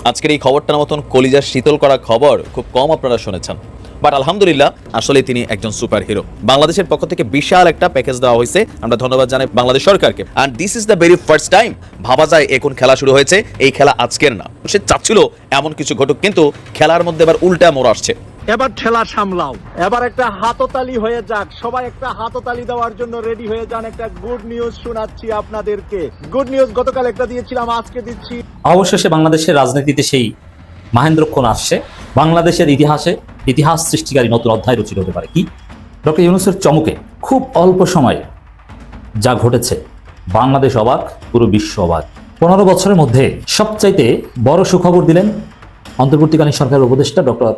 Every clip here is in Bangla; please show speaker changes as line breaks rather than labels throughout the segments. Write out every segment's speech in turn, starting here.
আজকের এই খবরটার মতন কলিজার শীতল করা খবর খুব কম আপনারা শুনেছেন, বাট আলহামদুলিল্লাহ আসলে তিনি একজন সুপার হিরো। বাংলাদেশের পক্ষ থেকে বিশাল একটা প্যাকেজ দেওয়া হয়েছে, আমরা ধন্যবাদ জানাই বাংলাদেশ সরকারকে। And this is the very first time ভাবা যায় এখন খেলা শুরু হয়েছে, এই খেলা আজকের না। সে চাচ্ছিল এমন কিছু ঘটুক, কিন্তু খেলার মধ্যে এবার উল্টা মোড় আসছে।
এবার ঠেলা সামলাও, এবার একটা হাততালি হয়ে যাক, সবাই একটা হাততালি দেওয়ার জন্য রেডি হয়ে যান। একটা গুড নিউজ শোনাচ্ছি আপনাদেরকে। গুড নিউজ গতকাল একটা দিয়েছিলাম, আজকে দিচ্ছি।
অবশেষে বাংলাদেশের রাজনীতিতে সেই মাহেন্দ্রক্ষণ আসছে। বাংলাদেশের ইতিহাস সৃষ্টিকারী নতুন অধ্যায় রচিত হতে পারে। কি ডক্টর ইউনূসের চমকে খুব অল্প সময়ে যা ঘটেছে, বাংলাদেশ অবাক, পুরো বিশ্ব অবাক। 15 বছরের মধ্যে সবচাইতে বড় সুখবর দিলেন অন্তর্বর্তীকালীন সরকারের উপদেষ্টা ডক্টর।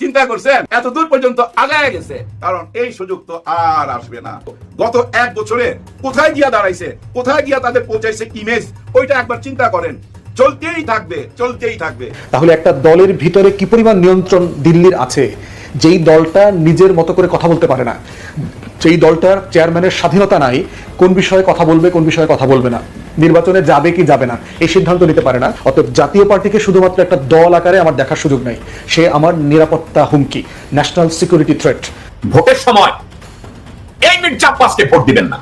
চিন্তা করছেন এত দূর পর্যন্ত আগায় গেছে, কারণ এই সুযোগ তো আর আসবে না। গত এক বছরে কোথায় গিয়া দাঁড়াইছে, কোথায় গিয়া তাদের পৌঁছাইছে ইমেজ, ওইটা একবার চিন্তা করেন। চলতেই থাকবে, চলতেই থাকবে।
তাহলে একটা দলের ভিতরে কি পরিমাণ নিয়ন্ত্রণ দিল্লির আছে, যেই দলটা নিজের মতো করে কথা বলতে পারে না, যেই দলটার চেয়ারম্যানের স্বাধীনতা নাই কোন বিষয়ে কথা বলবে, কোন বিষয়ে কথা বলবে না, নির্বাচনে যাবে কি যাবে না এই সিদ্ধান্ত নিতে পারে না। অতএব জাতীয় পার্টিকে শুধুমাত্র একটা দল আকারে আমার দেখার সুযোগ নাই, সে আমার নিরাপত্তা হুমকি, ন্যাশনাল সিকিউরিটি থ্রেট।
ভোটের সময় এই মির্জা আব্বাসকে ভোট দিবেন না,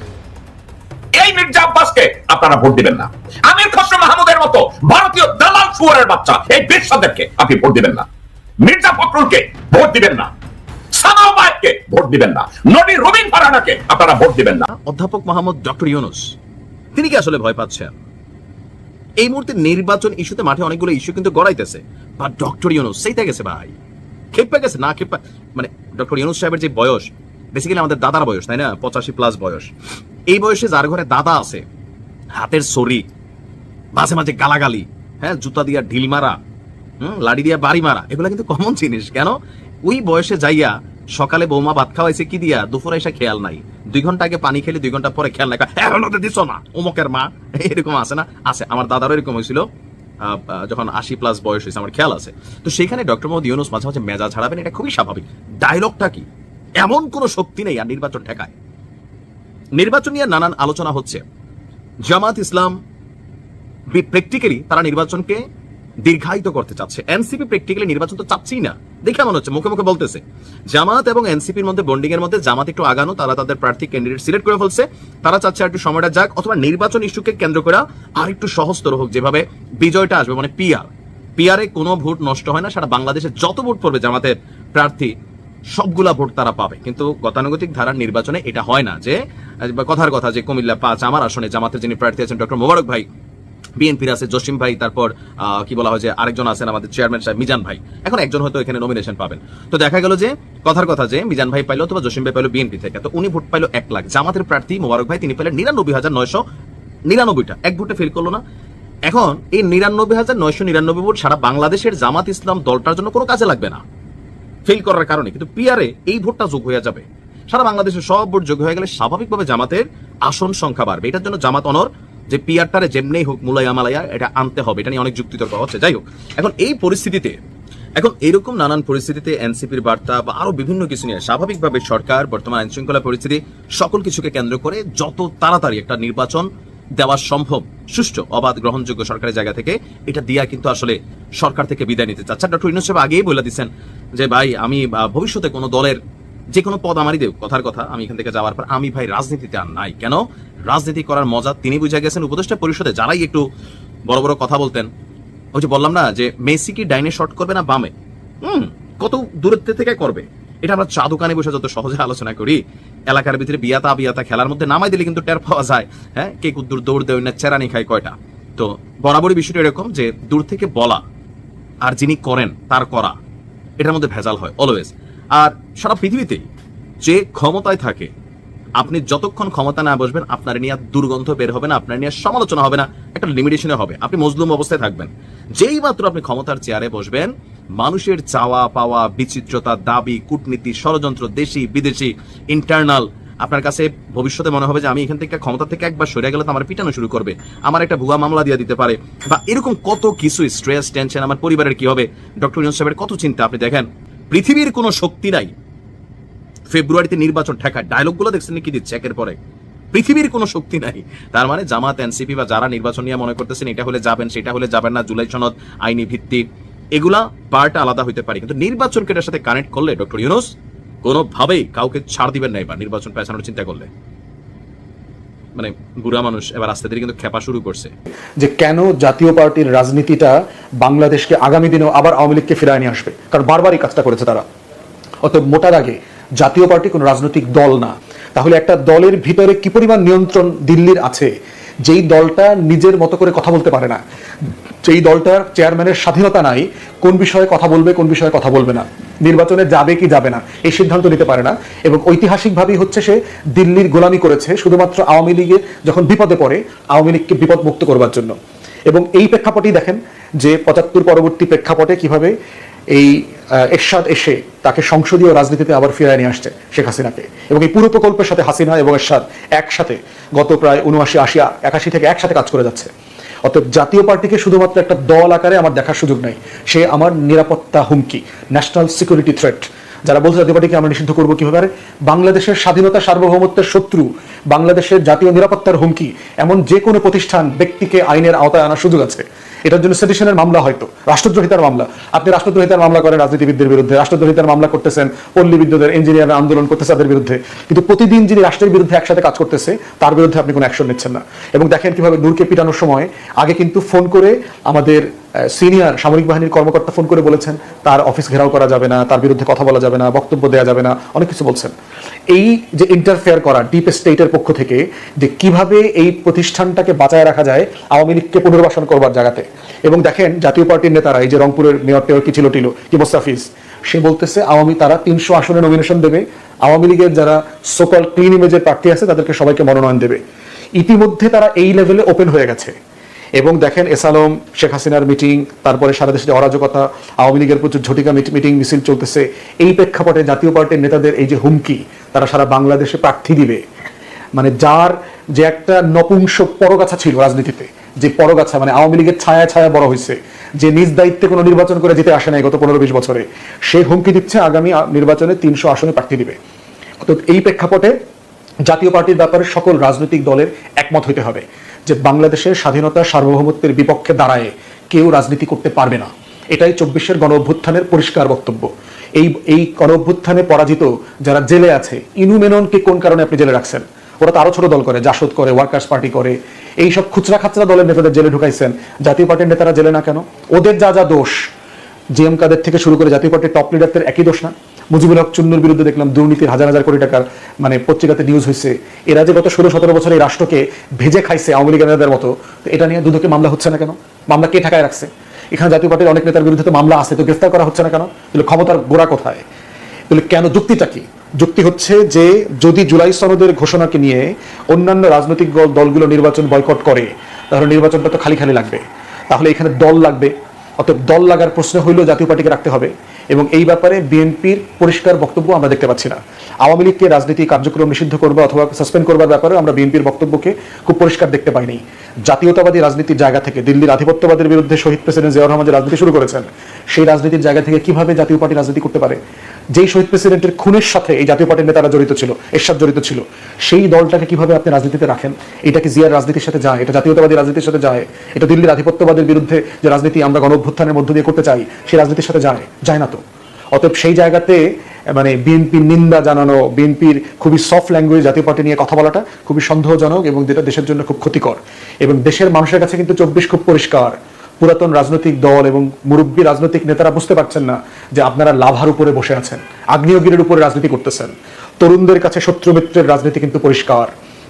এই মির্জা আব্বাসকে আপনারা ভোট দিবেন না। আমির খসরু মাহমুদের মতো ভারতীয় দালাল শুয়ারের বাচ্চা এই বেশ্যাদেরকে আপনি ভোট দিবেন না। মির্জা ফখরুলকে ভোট দিবেন না, সানাওয়াতকে ভোট দিবেন না, নবী রবিন ফারহানাকে আপনারা ভোট দিবেন না।
অধ্যাপক মোহাম্মদ ডক্টর ইউনূস তিনি কি আসলে ভয় পাচ্ছেন? এই মুহূর্তে নির্বাচন ইস্যুতে মাঠে অনেকগুলো ইস্যু কিন্তু গড়াইতেছে, বা ডক্টর ইউনূস সেইটা গেছে ভাই, খেপে গেছে না খেপা। মানে ডক্টর ইউনূস সাহেবের যে বয়স, বেসিক্যালি আমাদের দাদার বয়স, তাই না? 85+ বয়স। এই বয়সে যার ঘরে দাদা আছে, হাতের ছড়ি, মাঝে মাঝে গালাগালি, হ্যাঁ, জুতা দিয়া ঢিল মারা, লাড়ি দিয়া বাড়ি মারা, এগুলো কিন্তু কমন জিনিস। কেন ওই বয়সে যাইয়া সকালে বৌমা ভাত খাওয়াইছে কি দিয়া, দুপুরে এসে খেয়াল নাই, 2 ঘন্টা আগে পানি খেলে 2 ঘন্টা পরে খেয়াল নাই, এখনো দিছ না অমুকের মা, এরকম আছে না? আছে, আমার দাদারও এরকম হয়েছিল যখন 80+ বয়স হয়েছে, আমার খেয়াল আছে। তো সেখানে ডক্টর মোহাম্মদ ইউনূস মাঝে মাঝে মেজাজ হারাবেন, এটা খুবই স্বাভাবিক। ডায়লগটা কি, এমন কোন শক্তি নেই আর নির্বাচন ঠেকায়। নির্বাচন নিয়ে নানান আলোচনা হচ্ছে। জামাত ইসলাম প্র্যাকটিক্যালি তারা নির্বাচনকে দীর্ঘায়িত করতে চাচ্ছে, এনসিপি প্র্যাকটিক্যালি নির্বাচন তো চাচ্ছেই না, দেখে মনে হচ্ছে, মুখে মুখে বলতেছে। জামাত এবং এনসিপির মধ্যে বন্ডিং এর মধ্যে জামাত একটু আগানো, তারা তাদের প্রার্থী ক্যান্ডিডেট সিলেক্ট করে ফেলছে, তারা চাচ্ছে একটু সময়টা যাক, অথবা নির্বাচন ইস্যুকে কেন্দ্র করে আর একটু সহজতর হোক, যেভাবে বিজয়টা আসবে, মানে পিআরে কোনো ভোট নষ্ট হয় না। সারা বাংলাদেশে যত ভোট পড়বে জামাতের প্রার্থী সবগুলা ভোট তারা পাবে। কিন্তু গতানুগতিক ধারার নির্বাচনে এটা হয় না, যে কথার কথা যে কুমিল্লা 5 আমার আসনে জামাতের যিনি প্রার্থী আছেন ডক্টর মোবারক ভাই, বিএনপির আছে জসিম ভাই, তারপর কি বলা হয় যে আরেকজন আছেন আমাদের চেয়ারম্যান সাহেব মিজান ভাই, এখন একজন হয়তো এখানে নমিনেশন পাবেন। তো দেখা গেল যে কথার কথা যে মিজান ভাই পাইলো অথবা জসিম ভাই পাইলো বিএনপি থেকে, তো উনি ভোট পাইলো 1 লাখ। জামাতের প্রার্থী মোবারক ভাই তিনি পাইলেন 99,999টা, এক ভোটে ফেল করলো না। এখন এই 99,999 ভোট সারা বাংলাদেশের জামাত ইসলাম দলটার জন্য কোনো কাজে লাগবে না ফেল করার কারণে, কিন্তু পিআরে এই ভোটটা যোগ হয়ে যাবে। সারা বাংলাদেশের সব ভোট যোগ হয়ে গেলে স্বাভাবিকভাবে জামাতের আসন সংখ্যা বাড়বে। এটার জন্য জামাত অনর যে পিআরটারে যেমনি হোক মুলাইয়া মালাইয়া এটা আনতে হবে, এটা নিয়ে অনেক যুক্তিতর্ক হচ্ছে। যাই হোক, এখন এই পরিস্থিতিতে, এখন এরকম নানান পরিস্থিতিতে এনসিপির বার্তা বা আরো বিভিন্ন কিছু নিয়ে স্বাভাবিকভাবে সরকার বর্তমান আইন শৃঙ্খলা পরিস্থিতি সকল কিছুকে কেন্দ্র করে যত তাড়াতাড়ি একটা নির্বাচন দেওয়া সম্ভব, সুষ্ঠু অবাধ গ্রহণযোগ্য সরকারের জায়গা থেকে, এটা দিয়া কিন্তু আসলে সরকার থেকে বিদায় নিতে চাচ্ছে। ডক্টর ইউনূস সাহেব আগেই বলে দিচ্ছেন যে ভাই আমি ভবিষ্যতে কোনো দলের যে কোনো পদ আমারই দেব, কথার কথা আমি এখান থেকে যাওয়ার পর আমি ভাই রাজনীতিতে আর নাই। কেন? রাজনীতি করার মজা তিনি বুঝে গেছেন। উপদেষ্টা পরিষদে যারাই একটু বড় বড় কথা বলতেন, ওই যে বললাম না যে মেসি কি ডাইনে শট করবে না বামে, কত দূরত্ব থেকে করবে, এটা আমরা চা দোকানে বসে যত সহজে আলোচনা করি, এলাকার ভিতরে বিয়াতা খেলার মধ্যে নামাই দিলে কিন্তু টের পাওয়া যায়, হ্যাঁ, কে কুদ্দুর দৌড় দেয় না চেরানি খায় কয়টা। তো বরাবরই বিষয়টা এরকম যে দূর থেকে বলা আর যিনি করেন তার করা, এটার মধ্যে ভেজাল হয় অলওয়েজ। আর সারা পৃথিবীতে যে ক্ষমতায় থাকে, আপনি যতক্ষণ ক্ষমতা না বসবেন আপনার নিয়ে দুর্গন্ধ বের হবে না, আপনার নিয়ে সমালোচনা হবে না, একটা লিমিটেশনে হবে, আপনি মজলুম অবস্থায় থাকবেন। যেই মাত্র আপনি ক্ষমতার চেয়ারে বসবেন, মানুষের চাওয়া পাওয়া, বিচিত্রতা, দাবি, কূটনীতি, ষড়যন্ত্র, দেশি বিদেশি, ইন্টারনাল, আপনার কাছে ভবিষ্যতে মনে হবে যে আমি এখান থেকে ক্ষমতা থেকে একবার সরে গেলে তো আমার পিটানো শুরু করবে, আমার একটা ভুয়া মামলা দিয়ে দিতে পারে, বা এরকম কত কিছু, স্ট্রেস, টেনশন, আমার পরিবারের কি হবে, ডক্টর ইউনূস সাহেবের কত চিন্তা। আপনি দেখেন পৃথিবীর কোনো শক্তি নাই ফেব্রুয়ারিতে নির্বাচন ঠেকায়। ডায়লগগুলো দেখছেন কি দিচ্ছে একের পরে, পৃথিবীর কোনো শক্তি নাই। তার মানে জামাত, এনসিপি বা যারা নির্বাচন নিয়ে মনে করতেছেন এটা হলে যাবেন, সেটা হলে যাবেন না, জুলাই সনদ আইনি ভিত্তিক, এগুলা পার্ট আলাদা হইতে পারে, কিন্তু নির্বাচনকে এটার সাথে কানেক্ট করলে ডক্টর ইউনূস কোনোভাবেই কাউকে ছাড় দিবেন না। এবার নির্বাচন পেছানোর চিন্তা করলে মানে বুড়া মানুষ এবার আস্তে ধীরে কিন্তু খেপা শুরু করছে
যে কেন জাতীয় পার্টির রাজনীতিটা বাংলাদেশকে আগামী দিনেও আবার আওয়ামী লীগকে ফিরায় নিয়ে আসবে, কারণ বারবার এই কাজটা করেছে তারা। অতএব মোটার আগে জাতীয় পার্টি কোনো রাজনৈতিক দল না। তাহলে একটা দলের ভিতরে কি পরিমাণ নিয়ন্ত্রণ দিল্লির আছে, যেই দলটা নিজের মতো করে কথা বলতে পারে না, যেই দলটার চেয়ারম্যানের স্বাধীনতা নাই কোন বিষয়ে কথা বলবে কোন বিষয়ে কথা বলবে না, নির্বাচনে যাবে কি যাবে না এই সিদ্ধান্ত নিতে পারে না, এবং ঐতিহাসিকভাবেই হচ্ছে সে দিল্লির গোলামি করেছে শুধুমাত্র আওয়ামী লীগে যখন বিপদে পড়ে আওয়ামী লীগকে বিপদ মুক্ত করবার জন্য। এবং এই প্রেক্ষাপটেই দেখেন যে ৭৫ পরবর্তী প্রেক্ষাপটে কিভাবে এই এরশাদ এসে তাকে সংসদীয় রাজনীতিতে আবার ফিরায় নিয়ে আসছে শেখ হাসিনাকে, এবং এই পুরো প্রকল্পের সাথে হাসিনা এবং এরশাদ একসাথে গত প্রায় ৭৯-৮০ থেকে একসাথে কাজ করে যাচ্ছে। অতএব জাতীয় পার্টিকে শুধুমাত্র একটা দল আকারে আমার দেখার সুযোগ নাই, সে আমার নিরাপত্তা হুমকি, ন্যাশনাল সিকিউরিটি থ্রেট। যারা বলছে জাতীয় পার্টিকে আমরা নিষিদ্ধ করবো কিভাবে, বাংলাদেশের স্বাধীনতা সার্বভৌমত্বের শত্রু, বাংলাদেশের জাতীয় নিরাপত্তার হুমকি, এমন যে কোনো প্রতিষ্ঠান ব্যক্তিকে আইনের আওতায় আনার সুযোগ আছে। এটার জন্য সেডিশনের মামলা, হয়তো রাষ্ট্রদ্রোহিতার মামলা, আপনি রাষ্ট্রদ্রোহিতার মামলা করেন রাজনীতিবিদদের বিরুদ্ধে, রাষ্ট্রদ্রোহিতার মামলা করতেছেন পল্লী বিদ্যুতের ইঞ্জিনিয়ার আন্দোলন করতেছে তাদের বিরুদ্ধে, কিন্তু প্রতিদিন যিনি রাষ্ট্রের বিরুদ্ধে একসাথে কাজ করতেছে তার বিরুদ্ধে আপনি কোনো অ্যাকশন নিচ্ছেন না। এবং দেখেন কিভাবে নূরকে পিটানোর সময় আগে কিন্তু ফোন করে আমাদের সিনিয়র সামরিক বাহিনীর কর্মকর্তা ফোন করে বলেছেন তার অফিস ঘেরাও করা যাবে না, তার বিরুদ্ধে কথা বলা যাবে না, বক্তব্য দেওয়া যাবে না, অনেক কিছু বলছেন। এই যে ইন্টারফেয়ার করা ডিপ স্টেটের পক্ষ থেকে, যে কিভাবে এই প্রতিষ্ঠানটাকে বাঁচায় রাখা যায় আওয়ামী লীগকে পুনর্বাসন করবার জায়গাতে। এবং দেখেন জাতীয় পার্টির নেতারা, এই যে রংপুরের মেয়র টেয়র কি ছিল টিলো কি মোস্তাফিজ, সে বলতেছে তারা ৩০০ আসনে নমিনেশন দেবে, আওয়ামী লীগের যারা সোকল ক্লিন ইমেজের প্রার্থী আছে তাদেরকে সবাইকে মনোনয়ন দেবে। ইতিমধ্যে তারা এই লেভেলে ওপেন হয়ে গেছে। এবং দেখেন এসালম, শেখ হাসিনার মিটিং, তারপরে সারা দেশে অরাজকতা, আওয়ামী লীগের প্রচুর ঝটিকা মিটিং মিছিল চলতেছে, এই প্রেক্ষাপটে জাতীয় পার্টির নেতাদের এই যে হুমকি, তারা সারা বাংলাদেশে প্রার্থী দিবে, মানে যার যে একটা নপুংসক পরগাছা ছিল রাজনীতিতে, যে পরগাছা মানে আওয়ামী লীগের ছায়া ছায়া বড় হয়েছে, যে নিজ দায়িত্বে কোনো নির্বাচন করে জিতে আসে নাই গত ১৫-২০ বছরে, সে হুমকি দিচ্ছে আগামী নির্বাচনে ৩০০ আসনে প্রার্থী দিবে। অর্থাৎ এই প্রেক্ষাপটে জাতীয় পার্টির ব্যাপারে সকল রাজনৈতিক দলের একমত হইতে হবে যে বাংলাদেশের স্বাধীনতা সার্বভৌমত্বের বিপক্ষে দাঁড়ায় কেউ রাজনীতি করতে পারবে না। এটাই ২৪-এর গণ অভ্যুত্থানের পরিষ্কার বক্তব্য। এই গণ অভ্যুত্থানে পরাজিত যারা জেলে আছে, ইনু মেননকে কোন কারণে আপনি জেলে রাখছেন? ওরা তো আরো ছোট দল করে, জাসদ করে, ওয়ার্কার্স পার্টি করে, এইসব খুচরা খাচরা দলের নেতাদের জেলে ঢুকাইছেন, জাতীয় পার্টির নেতারা জেলে না কেন? ওদের যা যা দোষ, জিএম কাদের থেকে শুরু করে জাতীয় পার্টির টপ লিডারদের একই দোষ না? মুজিবুল হক চুন্নুর বিরুদ্ধে দেখলাম দুর্নীতির হাজার হাজার কোটি টাকার মানে পত্রিকাতে নিউজ হয়েছে, এরা যে গত ১৬-১৭ বছর এই রাষ্ট্রকে ভেজে খাইছে আওয়ামী লীগের নেতাদের মতো, এটা নিয়ে দুদকে মামলা হচ্ছে না কেন? মামলা কে ঠেকায় রাখছে? এখানে জাতীয় পার্টির অনেক নেতার বিরুদ্ধে তো মামলা আছে, তো গ্রেফতার করা হচ্ছে না কেন? তাহলে ক্ষমতার গোড়া কোথায়? তাহলে কেন? যুক্তিটা কি? যুক্তি হচ্ছে যে যদি জুলাই সনদের ঘোষণাকে নিয়ে অন্যান্য রাজনৈতিক দলগুলো নির্বাচন বয়কট করে তাহলে নির্বাচনটা তো খালি খালি লাগবে, তাহলে এখানে দল লাগবে। অতএব দল লাগার প্রশ্ন হইলেও জাতীয় পার্টিকে রাখতে হবে। এবং এই ব্যাপারে বিএনপির পরিষ্কার বক্তব্য আমরা দেখতে পাচ্ছি না। আওয়ামী লীগকে রাজনীতি কার্যক্রম নিষিদ্ধ করবে অথবা সাসপেন্ড করবার ব্যাপারে আমরা বিএনপির বক্তব্যকে খুব পরিষ্কার দেখতে পাইনি। জাতীয়তাবাদী রাজনীতির জায়গা থেকে দিল্লির আধিপত্যবাদের বিরুদ্ধে শহীদ প্রেসিডেন্ট জিয়াউর রহমান যে রাজনীতি শুরু করেছেন, সেই রাজনীতির জায়গা থেকে কিভাবে জাতীয় পার্টি রাজনীতি করতে পারে? যেই শহীদ প্রেসিডেন্টের খুনের সাথে এই জাতীয় পার্টির নেতারা জড়িত ছিল, এরশাদ জড়িত ছিল, সেই দলটাকে কিভাবে আপনি রাজনীতিতে রাখেন? এটা কি জিয়ার রাজনীতির সাথে যায়? এটা জাতীয়তাবাদী রাজনীতির সাথে যায়? এটা দিল্লির আধিপত্যবাদের বিরুদ্ধে যে রাজনীতি আমরা গণ অভ্যুত্থানের মধ্য দিয়ে করতে চাই সেই রাজনীতির সাথে যায় না তো। অতএব সেই জায়গাতে মানে বিএনপির নিন্দা জানানো, বিএনপির খুবই সফট ল্যাঙ্গুয়েজ জাতীয় পার্টি নিয়ে কথা বলাটা খুবই সন্দেহজনক এবং যেটা দেশের জন্য খুব ক্ষতিকর। এবং দেশের মানুষের কাছে কিন্তু ২৪ খুব পরিষ্কার, পুরাতন রাজনৈতিক দল এবং মুরব্বী রাজনৈতিক নেতারা বুঝতে পারছেন না যে আপনারা লাভার উপরে বসে আছেন, আগ্নেয়গিরির উপরে রাজনীতি করতেছেন। তরুণদের কাছে শত্রু মিত্রের রাজনীতি কিন্তু পরিষ্কার।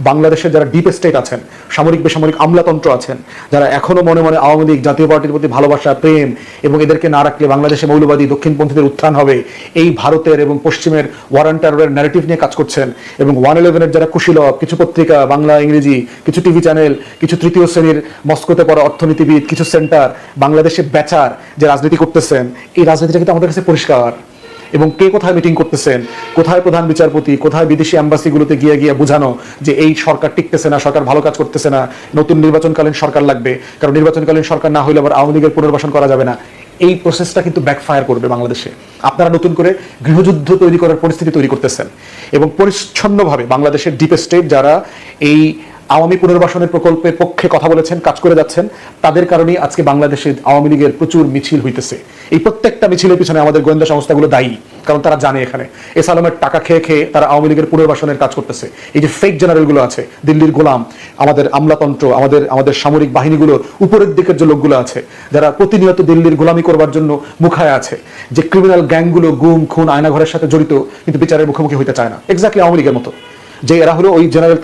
বাংলাদেশের যারা ডিপ স্টেট আছেন, সামরিক বেসামরিক আমলাতন্ত্র আছেন, যারা এখনো মনে মনে আওয়ামী লীগ জাতীয় পার্টির প্রতি ভালোবাসা, প্রেম এবং এদেরকে না রাখলে বাংলাদেশে মৌলবাদী দক্ষিণপন্থীদের উত্থান হবে, এই ভারতের এবং পশ্চিমের ওয়ার অ্যান্ড টেররের ন্যারেটিভ নিয়ে কাজ করছেন। এবং 111-এর যারা কুশীলব, কিছু পত্রিকা, বাংলা ইংরেজি, কিছু টিভি চ্যানেল, কিছু তৃতীয় শ্রেণীর মস্কোতে পড়া অর্থনীতিবিদ, কিছু সেন্টার বাংলাদেশে বেচার যে রাজনীতি করতেছেন, এই রাজনীতিটা কিন্তু আমাদের কাছে পরিষ্কার। এবং কে কোথায় মিটিং করতেছেন, কোথায় প্রধান বিচারপতি, কোথায় বিদেশি অ্যাম্বাসিগুলোতে গিয়ে গিয়ে বোঝানো যে এই সরকার টিকতেছে না, সরকার ভালো কাজ করতেছে না, নতুন নির্বাচনকালীন সরকার লাগবে, কারণ নির্বাচনকালীন সরকার না হইলে আবার আওয়ামী লীগের পুনর্বাসন করা যাবে না। এই প্রসেসটা কিন্তু ব্যাকফায়ার করবে বাংলাদেশে। আপনারা নতুন করে গৃহযুদ্ধ তৈরি করার পরিস্থিতি তৈরি করতেছেন এবং পরিচ্ছন্নভাবে বাংলাদেশের ডিপ স্টেট যারা এই আওয়ামী পুনর্বাসনের প্রকল্পের পক্ষে কথা বলেছেন, কাজ করে যাচ্ছেন, তাদের কারণেই আজকে বাংলাদেশে আওয়ামী লীগের প্রচুর মিছিল হইতেছে। এই প্রত্যেকটা মিছিলের পিছনে আমাদের গোয়েন্দা সংস্থাগুলো দায়ী, কারণ তারা জানে এখানে এস আলমের টাকা খেয়ে খেয়ে তারা আওয়ামী লীগের পুনর্বাসনের কাজ করতেছে। এই যে ফেক জেনারেলগুলো আছে, দিল্লির গোলাম, আমাদের আমলাতন্ত্র, আমাদের সামরিক বাহিনীগুলো, উপরের দিকের যে লোকগুলো আছে যারা প্রতিনিয়ত দিল্লির গোলামি করবার জন্য মুখায় আছে, যে ক্রিমিনাল গ্যাংগুলো গুম খুন আয়নাঘরের সাথে জড়িত কিন্তু বিচারের মুখোমুখি হইতে চায় না, এক্স্যাক্টলি আওয়ামী লীগের মতো। যে এরা হলো ওই জেনারেল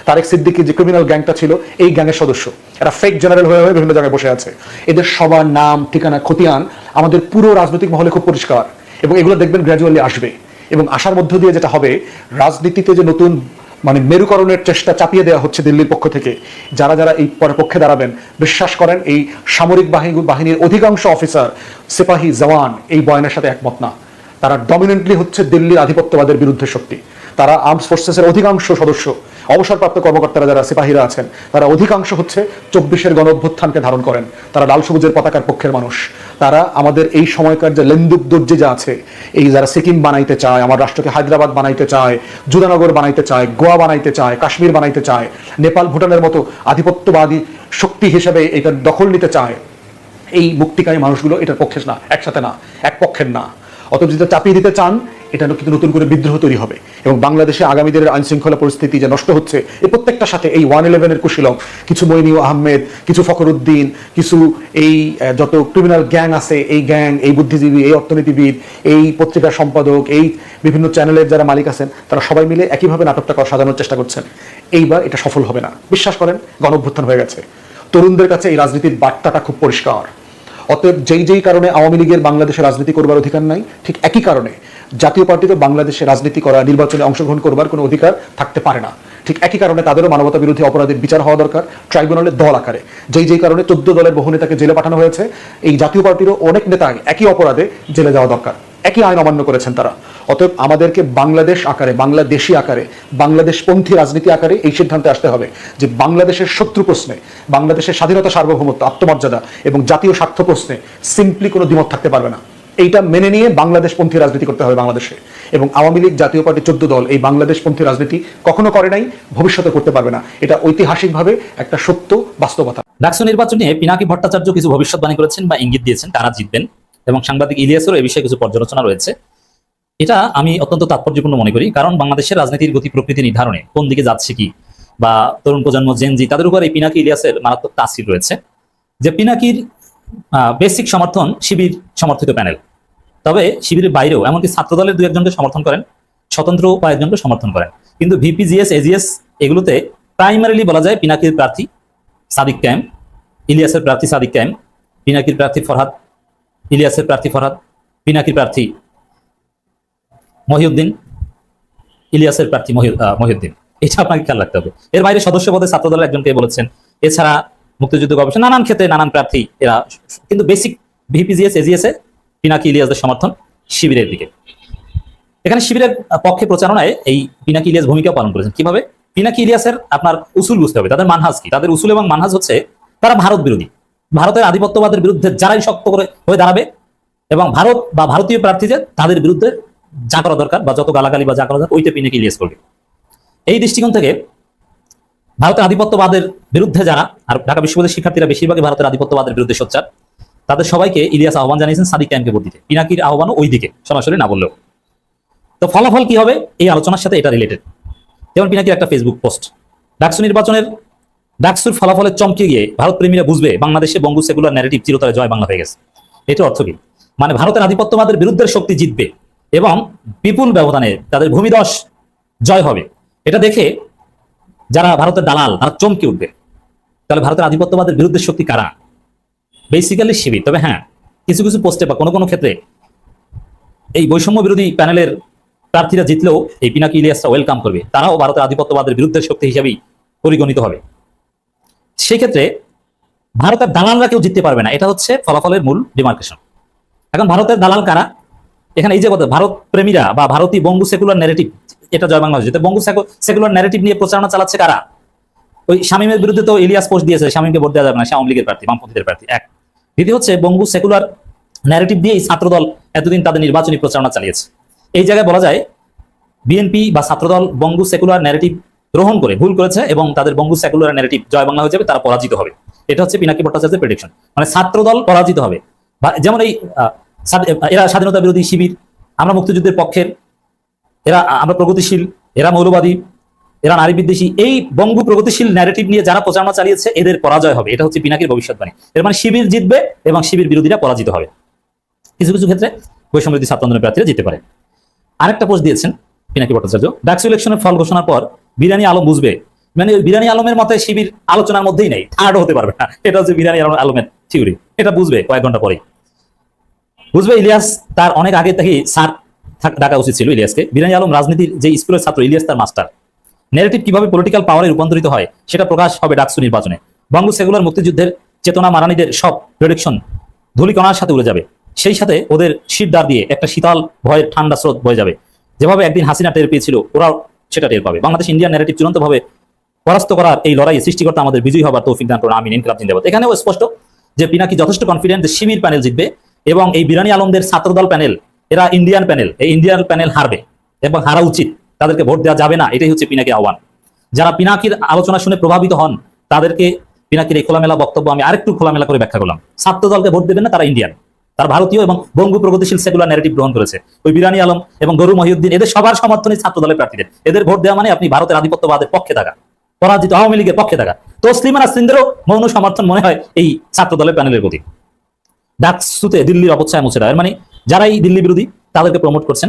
তারেক সিদ্দিকী যে ক্রিমিনাল গ্যাংটা ছিল, এই গ্যাংয়ের সদস্য। এরা ফেক জেনারেল হয়ে হয়ে বিভিন্ন জায়গায় বসে আছে। এদের সবার নাম ঠিকানা খতিয়ান আমাদের পুরো রাজনৈতিক মহলে খুব পরিষ্কার, এবং এগুলো দেখবেন গ্র্যাজুয়ালি আসবে। এবং আসার মধ্য দিয়ে যেটা হবে, রাজনীতিতে যে নতুন মানে মেরুকরণের চেষ্টা চাপিয়ে দেওয়া হচ্ছে দিল্লির পক্ষ থেকে, যারা যারা এই পক্ষে দাঁড়াবেন, বিশ্বাস করেন এই সামরিক বাহিনীর অধিকাংশ অফিসার, সিপাহী, জওয়ান এই বয়ানের সাথে একমত না। তারা ডমিনেন্টলি হচ্ছে দিল্লির আধিপত্যবাদের বিরুদ্ধে শক্তি। তারা আর্মস ফোর্সেসের অধিকাংশ সদস্য, অবসরপ্রাপ্ত কর্মকর্তারা যারা সিপাহীরা আছেন, তারা অধিকাংশ হচ্ছে 24-এর গণ অভ্যুত্থানকে ধারণ করেন। তারা লাল সবুজের পতাকার পক্ষের মানুষ। তারা আমাদের এই সময়কার যে লেন্দুক দর্জি যা আছে, এই যারা সিকিম বানাইতে চায়, আমার রাষ্ট্রকে হায়দ্রাবাদ বানাইতে চায়, জুদানগর বানাইতে চায়, গোয়া বানাইতে চায়, কাশ্মীর বানাইতে চায়, নেপাল ভুটানের মতো আধিপত্যবাদী শক্তি হিসেবে এটা দখল নিতে চায়, এই মুক্তিকামী মানুষগুলো এটার পক্ষে না, একসাথে না, এক পক্ষের না। অতএব যেটা চাপিয়ে দিতে চান, এটা কিন্তু নতুন করে বিদ্রোহ তৈরি হবে এবং বাংলাদেশে আগামী দিনের আইন শৃঙ্খলা পরিস্থিতি যে নষ্ট হচ্ছে, এই প্রত্যেকটার সাথে এই 111-এর কুশীলব, কিছু মইনিউ আহমেদ, কিছু ফখরুদ্দিন, কিছু এই যত ক্রিমিনাল গ্যাং আছে, এই গ্যাং, এই বুদ্ধিজীবী, এই অর্থনীতিবিদ, এই পত্রিকার সম্পাদক, এই বিভিন্ন চ্যানেলের যারা মালিক আছেন, তারা সবাই মিলে একইভাবে নাটকটা সাজানোর চেষ্টা করছেন। এইবার এটা সফল হবে না, বিশ্বাস করেন। গণঅভ্যুত্থান হয়ে গেছে, তরুণদের কাছে এই রাজনীতির বার্তাটা খুব পরিষ্কার। অতএব যেই কারণে আওয়ামী লীগের বাংলাদেশে রাজনীতি করবার অধিকার নাই, ঠিক একই কারণে জাতীয় পার্টিতে বাংলাদেশে রাজনীতি করা, নির্বাচনে অংশগ্রহণ করবার কোনো অধিকার থাকতে পারে না। ঠিক একই কারণে তাদেরও মানবতা বিরোধী অপরাধের বিচার হওয়া দরকার, ট্রাইব্যুনালের দল আকারে। যেই কারণে 14 দলের বহু নেতাকে জেলে পাঠানো হয়েছে, এই জাতীয় পার্টিরও অনেক নেতা একই অপরাধে জেলে যাওয়া দরকার। একই আইন অমান্য করেছেন তারা। অতএব আমাদেরকে বাংলাদেশ আকারে, বাংলাদেশি আকারে, বাংলাদেশপন্থী রাজনীতি আকারে এই সিদ্ধান্তে আসতে হবে যে বাংলাদেশের শত্রু প্রশ্নে, বাংলাদেশের স্বাধীনতা, সার্বভৌমত্ব, আত্মমর্যাদা এবং জাতীয় স্বার্থ প্রশ্নে সিম্পলি কোনো দ্বিমত থাকতে পারবে না। এইটা মেনে নিয়ে বাংলাদেশপন্থী রাজনীতি করতে হবে বাংলাদেশে। এবং আওয়ামী লীগ, জাতীয় পার্টি, 14 দল এই বাংলাদেশপন্থী রাজনীতি কখনো করে নাই, ভবিষ্যতে করতে পারবে না। এটা ঐতিহাসিকভাবে একটা সত্য বাস্তবতা।
ডাকসু নির্বাচন নিয়ে পিনাকি ভট্টাচার্য কিছু ভবিষ্যৎবাণী করেছেন বা ইঙ্গিত দিয়েছেন কারা জিতবেন, এবং সাংবাদিক ইলিয়াসেরও এই বিষয়ে কিছু পর্যালোচনা রয়েছে। এটা আমি অত্যন্ত তাৎপর্যপূর্ণ মনে করি, কারণ বাংলাদেশের রাজনীতির গতি প্রকৃতি নির্ধারণে কোন দিকে যাচ্ছে কি, বা তরুণ প্রজন্ম, জেনজি, তাদের উপর এই পিনাকি ইলিয়াসের মারাত্মক তাসির রয়েছে। যে পিনাকির বেসিক সমর্থন শিবির সমর্থিত প্যানেল, তবে শিবিরের বাইরেও এমনকি ছাত্র দলের 2-1জনকে সমর্থন করেন, স্বতন্ত্র কয়েকজনকে সমর্থন করেন। কিন্তু ভিপিজিএস, এজিএস এগুলোতে প্রাইমারিলি বলা যায় পিনাকির প্রার্থী সাদিক কায়েম, ইলিয়াসের প্রার্থী সাদিক কায়েম, পিনাকির প্রার্থী ফরহাদ, ইলিয়াসের প্রার্থী ফরহাদ, পিনাকির প্রার্থী মহিউদ্দিন, ইলিয়াসের প্রার্থী মহিউদ্দিন। এটা আপনাকে খেয়াল রাখতে হবে। এর বাইরে সদস্য পদে ছাত্র দলের একজনকে বলেছেন। এছাড়া মুক্তিযুদ্ধ গবেষণা, নানান ক্ষেত্রে নানান প্রার্থী এরা, কিন্তু বেসিক ভিপিজিএস, এজিএস এ পিনাকি ইলিয়াসদের সমর্থন শিবিরের দিকে। এখানে শিবিরের পক্ষে প্রচারণায় এই পিনাকি ইলিয়াস ভূমিকা পালন করেছেন। কিভাবে? পিনাকি ইলিয়াসের আপনার উসুল বুঝতে হবে, তাদের মানহাজ কি। তাদের উসুল এবং মানহাজ হচ্ছে তারা ভারত বিরোধী, ভারতের আধিপত্যবাদের বিরুদ্ধে যারাই শক্ত করে হয়ে দাঁড়াবে এবং ভারত বা ভারতীয় প্রার্থী যে তাদের বিরুদ্ধে যা করা দরকার বা যত গালাগালি বা যা করা দরকার ওইটা পিনাকি ইলিয়াস করবে। এই দৃষ্টিকোণ থেকে ভারতের আধিপত্যবাদের বিরুদ্ধে যারা, আর ঢাকা বিশ্ববিদ্যালয়ের শিক্ষার্থীরা বেশিরভাগই ভারতের আধিপত্যবাদের বিরুদ্ধে সোচ্চার, তাদের সবাইকে ইলিয়াস আহ্বান জানিয়েছেন সাদিক কায়েমকে ভোট দিতে। পিনাকির আহ্বানও ওই দিকে, সরাসরি না বললেও। তো ফলাফল কি হবে এই আলোচনার সাথে এটা রিলেটেড। যেমন পিনাকির একটা ফেসবুক পোস্ট, ডাকসুর ফলাফলে চমকে গিয়ে ভারত প্রেমীরা বুঝবে বাংলাদেশে বঙ্গু সেকুলার ন্যারেটিভ চিরতরে জয় বাংলা হয়ে গেছে। এটার অর্থ কি? মানে ভারতের আধিপত্যবাদের বিরুদ্ধে শক্তি জিতবে এবং বিপুল ব্যবধানে তাদের ভূমিধস জয় হবে। এটা দেখে যারা ভারতের দালাল তারা চমকে উঠবে। তাহলে ভারতের আধিপত্যবাদের বিরুদ্ধে শক্তি কারা? বেসিক্যালি শিবির। তবে হ্যাঁ, কিছু কিছু পোস্টে বা কোনো কোনো ক্ষেত্রে এই বৈষম্য বিরোধী প্যানেলের প্রার্থীরা জিতলেও এই পিনাকি ইলিয়াসরা ওয়েলকাম করবে, তারাও ভারতের আধিপত্যবাদের বিরুদ্ধে শক্তি হিসেবেই পরিগণিত হবে। সেক্ষেত্রে ভারতের দালালরা কেউ জিততে পারবে না, এটা হচ্ছে ফলাফলের মূল ডিমার্কেশন। এখন ভারতের দালাল কারা? এখানে এই যে কথা, ভারত প্রেমীরা বা ভারতীয় বঙ্গু সেকুলার ন্যারেটিভ, এটা জয় বাংলা হয়েছে। বঙ্গু সেকুলার ন্যারেটিভ নিয়ে প্রচারণা চালাচ্ছে কারা? ওই শামীমের বিরুদ্ধে তো ইলিয়াস পোস্ট দিয়েছে শামীমকে ভোট দেওয়া যাবে না, সে আওয়ামী লীগের প্রার্থী, বামপন্থীদের প্রার্থী। এক। দ্বিতীয় হচ্ছে বঙ্গু সেকুলার ন্যারেটিভ দিয়ে এই ছাত্রদল এতদিন তাদের নির্বাচনী প্রচারণা চালিয়েছে। এই জায়গায় বলা যায় বিএনপি বা ছাত্রদল বঙ্গু সেকুলার ন্যারেটিভ গ্রহণ করে ভুল করেছে এবং তাদের বঙ্গু সেকুলার ন্যারেটিভ জয় বাংলা হয়ে যাবে, তারা পরাজিত হবে। এটা হচ্ছে পিনাকি ভট্টাচার্যের প্রেডিকশন। মানে ছাত্রদল পরাজিত হবে। যেমন এই এরা স্বাধীনতা বিরোধী শিবির, আমরা মুক্তিযুদ্ধের পক্ষের, আমরা প্রগতিশীল, এরা মৌলবাদী, এরা নারী বিদ্বেষী, এই বঙ্গু প্রগতিশীল ন্যারেটিভ নিয়ে যারা প্রচারণা চালিয়েছে এদের পরাজয় হবে। এটা হচ্ছে পিনাকির ভবিষ্যৎবাণী। এর মানে শিবির জিতবে এবং শিবির বিরোধীরা পরাজিত হবে। কিছু কিছু ক্ষেত্রে বৈষম্যবিরোধী ছাত্র আন্দোলনের প্রার্থীরা জিততে পারে। আরেকটা পোস্ট দিয়েছেন পিনাকি ভট্টাচার্য, ডাকসু ইলেকশনের ফল ঘোষণার পর বিরানি আলম বুঝবে, মানে ওই বিরানি আলমের মতে শিবির আলোচনার মধ্যেই নেই, থার্ড হতে পারবে না। এটা হচ্ছে বিরানি আলমের থিওরি। এটা বুঝবে কয়েক ঘন্টা পরে। বুঝবে ইলিয়াস তার অনেক আগে থেকে স্যার ডাকা উচিত ছিল ইলিয়াসকে। বিরানি আলম রাজনীতির যে স্কুলের ছাত্র, ইলিয়াস তার মাস্টার। ন্যারেটিভ কিভাবে পলিটিক্যাল পাওয়ারে রূপান্তরিত হয় সেটা প্রকাশ হবে ডাকসু নির্বাচনে। বঙ্গু সেকুলার মুক্তিযুদ্ধের চেতনা মারানিদের সব প্রেডিকশন ধূলিকণার সাথে উড়ে যাবে। সেই সাথে ওদের শিরদাঁড় দিয়ে একটা শীতল ভয়ের ঠান্ডা স্রোত বয়ে যাবে। যেভাবে একদিন হাসিনা টের পেয়েছিল, ওরাও সেটা টের পাবে। বাংলাদেশ ইন্ডিয়ান ন্যারেটিভ চূড়ান্তভাবে পরাস্ত করার এই লড়াইয়ে সৃষ্টিকর্তা আমাদের বিজয়ী হবার তৌফিক দান করুন, আমিন। ইনকিলাব জিন্দাবাদ। এখানেও স্পষ্ট যে পিনাকি যথেষ্ট কনফিডেন্ট যে শিবির প্যানেল জিতবে এবং এই বিরানি আলমদের ছাত্রদল প্যানেল, এরা ইন্ডিয়ান প্যানেল, এই ইন্ডিয়ান প্যানেল হারবে এবং হারা উচিত, তাদেরকে ভোট দেওয়া যাবে না। এটাই হচ্ছে পিনাকির আহ্বান। যারা পিনাকির আলোচনা শুনে প্রভাবিত হন তাদেরকে পিনাকির এই খোলামেলা বক্তব্য আমি আরেকটু খোলামেলা করে ব্যাখ্যা করলাম। ছাত্রদলকে ভোট দেবেন না, তারা ইন্ডিয়ান, তার ভারতীয় এবং বঙ্গু প্রগতিশীল সেকুলার ন্যারেটিভ গ্রহণ করেছে। ওই বিরানি আলম এবং গরু মহিউদ্দিন, এদের সবার সমর্থনই ছাত্রদলের প্রার্থীদের। এদের ভোট দেওয়া মানে আপনি ভারতের আধিপত্যবাদের পক্ষে থাকা, পরাজিত আওয়ামী লীগের পক্ষে থাকা। তসলিমা নাসরিনদেরও মৌন সমর্থন মনে হয় এই ছাত্রদলের প্যানেলের প্রতি। ডাকসুতে দিল্লির অপচয় মুছে দেওয়া, মানে যারাই দিল্লি বিরোধী তাদেরকে প্রমোট করছেন।